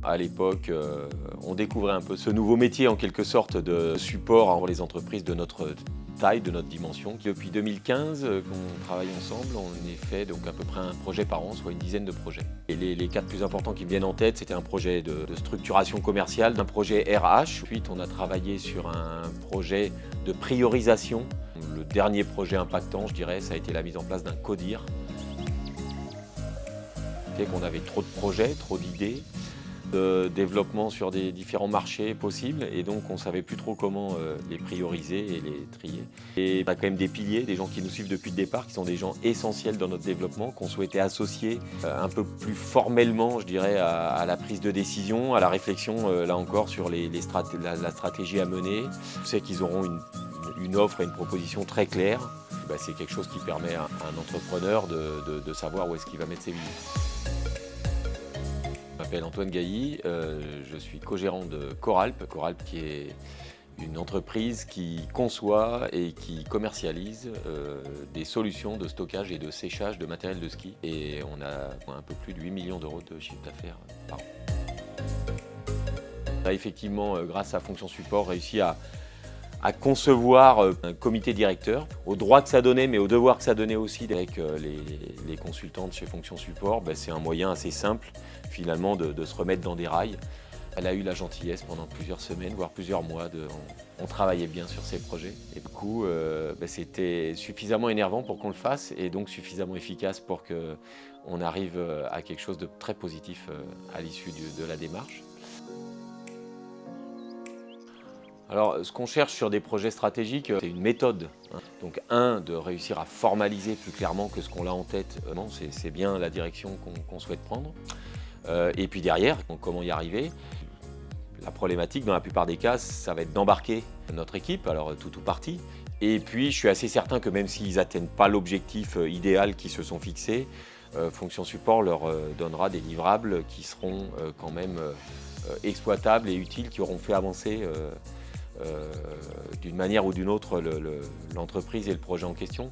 À l'époque, on découvrait un peu ce nouveau métier en quelque sorte de support pour les entreprises de notre taille, de notre dimension. Depuis 2015 qu'on travaille ensemble, on fait donc à peu près un projet par an, soit une dizaine de projets. Et les quatre plus importants qui me viennent en tête, c'était un projet de structuration commerciale, un projet RH. Ensuite, on a travaillé sur un projet de priorisation. Le dernier projet impactant, je dirais, ça a été la mise en place d'un CODIR. Qu'on avait trop de projets, trop d'idées, de développement sur des différents marchés possibles et donc on ne savait plus trop comment les prioriser et les trier. Et on a quand même des piliers, des gens qui nous suivent depuis le départ, qui sont des gens essentiels dans notre développement, qu'on souhaitait associer un peu plus formellement, je dirais, à la prise de décision, à la réflexion, là encore, sur la stratégie à mener. Je sais qu'ils auront une offre et une proposition très claire. C'est quelque chose qui permet à un entrepreneur de savoir où est-ce qu'il va mettre ses billes. Je m'appelle Antoine Gailly, je suis co-gérant de Coralp. Coralp qui est une entreprise qui conçoit et qui commercialise des solutions de stockage et de séchage de matériel de ski. Et on a un peu plus de 8 millions d'euros de chiffre d'affaires par an. On a effectivement, grâce à Fonction Support, réussi à concevoir un comité directeur, au droit que ça donnait, mais au devoir que ça donnait aussi avec les consultantes chez Fonction Support. C'est un moyen assez simple, finalement, de se remettre dans des rails. Elle a eu la gentillesse pendant plusieurs semaines, voire plusieurs mois, on travaillait bien sur ces projets. Et du coup, c'était suffisamment énervant pour qu'on le fasse et donc suffisamment efficace pour qu'on arrive à quelque chose de très positif à l'issue de la démarche. Alors, ce qu'on cherche sur des projets stratégiques, c'est une méthode. Donc, de réussir à formaliser plus clairement que ce qu'on a en tête. C'est bien la direction qu'on souhaite prendre. Et puis derrière, comment y arriver? La problématique, dans la plupart des cas, ça va être d'embarquer notre équipe, alors tout ou partie. Et puis, je suis assez certain que même s'ils n'atteignent pas l'objectif idéal qu'ils se sont fixés, Fonction Support leur donnera des livrables qui seront quand même exploitables et utiles, qui auront fait avancer d'une manière ou d'une autre l'entreprise et le projet en question.